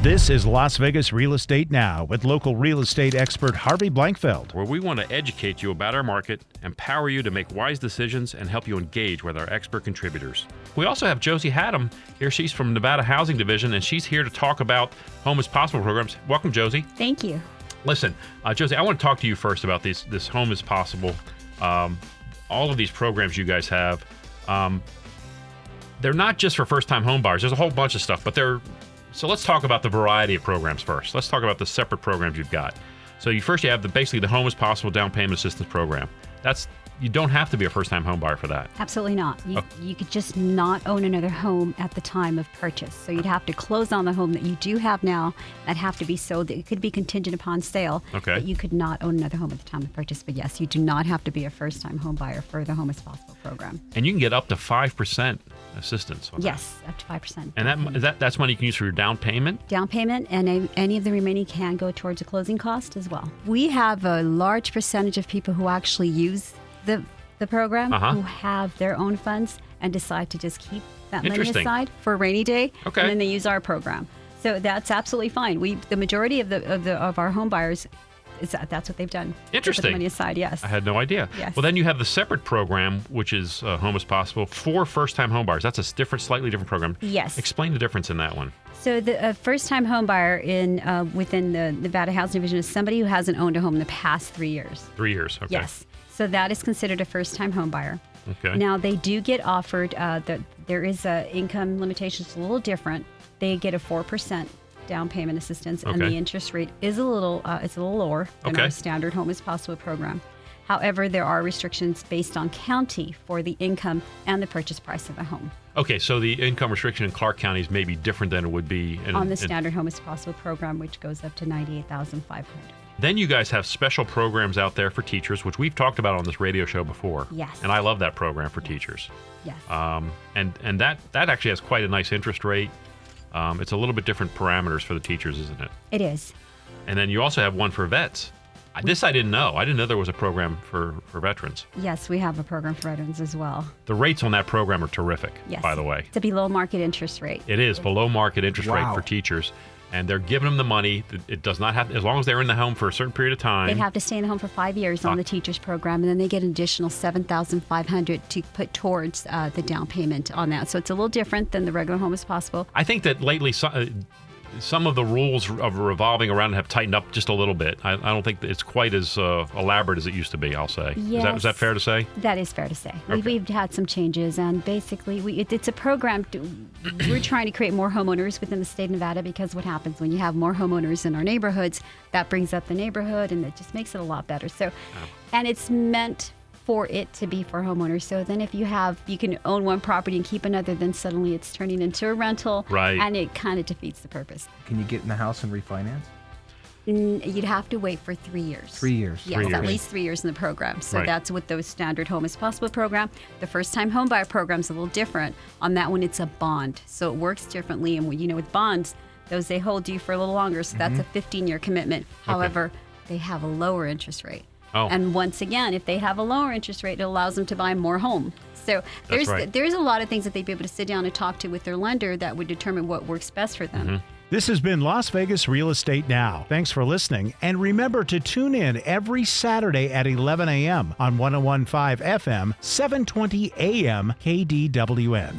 This is Las Vegas Real Estate Now with local real estate expert Harvey Blankfeld. Where we want to educate you about our market, empower you to make wise decisions, and help you engage with our expert contributors. We also have Josie Haddam here. She's from Nevada Housing Division, and she's here to talk about Home is Possible programs. Welcome, Josie. Thank you. Listen, Josie, I want to talk to you first about this Home is Possible. All of these programs you guys have, they're not just for first-time home buyers. There's a whole bunch of stuff, but So let's talk about the variety of programs first. Let's talk about the separate programs you've got. So you have basically the Home is Possible Down Payment Assistance Program. You don't have to be a first-time home buyer for that. Absolutely not. You could just not own another home at the time of purchase. So you'd have to close on the home that you do have now that have to be sold. It could be contingent upon sale. Okay. But you could not own another home at the time of purchase. But yes, you do not have to be a first-time home buyer for the Home is Possible program. And you can get up to 5% assistance on that. Yes, up to 5%. And that's money you can use for your down payment? Down payment, and any of the remaining can go towards a closing cost as well. We have a large percentage of people who actually use the program who have their own funds and decide to just keep that money aside for a rainy day, Okay. and then they use our program. So that's absolutely fine. The majority of our home buyers, that's what they've done. Interesting. They put the money aside. Yes. I had no idea. Yes. Well, then you have the separate program, which is Home is Possible for first-time home buyers. That's a slightly different program. Yes. Explain the difference in that one. So the first-time home buyer within the Nevada Housing Division is somebody who hasn't owned a home in the past 3 years. 3 years. Okay. Yes. So that is considered a first-time home buyer. Okay. Now, they do get offered, there is income limitations a little different. They get a 4% down payment assistance, and the interest rate is a little lower than our standard Home is Possible program. However, there are restrictions based on county for the income and the purchase price of a home. Okay, so the income restriction in Clark County is maybe different than it would be on the standard Home is Possible program, which goes up to $98,500. Then you guys have special programs out there for teachers, which we've talked about on this radio show before. Yes. And I love that program for teachers. Yes. And that actually has quite a nice interest rate. It's a little bit different parameters for the teachers, isn't it? It is. And then you also have one for vets. This I didn't know. I didn't know there was a program for veterans. Yes, we have a program for veterans as well. The rates on that program are terrific, by the way. It's a below market interest rate. It is below market interest rate for teachers. And they're giving them the money. It does not have, as long as they're in the home for a certain period of time. They have to stay in the home for 5 years on the teachers program, and then they get an additional $7,500 to put towards the down payment on that. So it's a little different than the regular Home is Possible. I think that lately some of the rules of revolving around have tightened up just a little bit. I don't think that it's quite as elaborate as it used to be, I'll say. Yes. Is that fair to say? That is fair to say. Okay. We've had some changes, and basically it's a program. We're trying to create more homeowners within the state of Nevada, because what happens when you have more homeowners in our neighborhoods, that brings up the neighborhood, and it just makes it a lot better. So, and it's meant for it to be for homeowners. So then if you can own one property and keep another, then suddenly it's turning into a rental. Right. And it kind of defeats the purpose. Can you get in the house and refinance? You'd have to wait for 3 years. 3 years. Yes, 3 years. at least 3 years in the program. So Right. that's with those standard Home is Possible program. The first-time home buyer program is a little different. On that one, it's a bond. So it works differently. And with bonds, they hold you for a little longer. So that's a 15-year commitment. However, they have a lower interest rate. Oh. And once again, if they have a lower interest rate, it allows them to buy more home. So there's a lot of things that they'd be able to sit down and talk to with their lender that would determine what works best for them. This has been Las Vegas Real Estate Now. Thanks for listening, and remember to tune in every Saturday at 11 a.m. on 101.5 FM, 720 AM KDWN.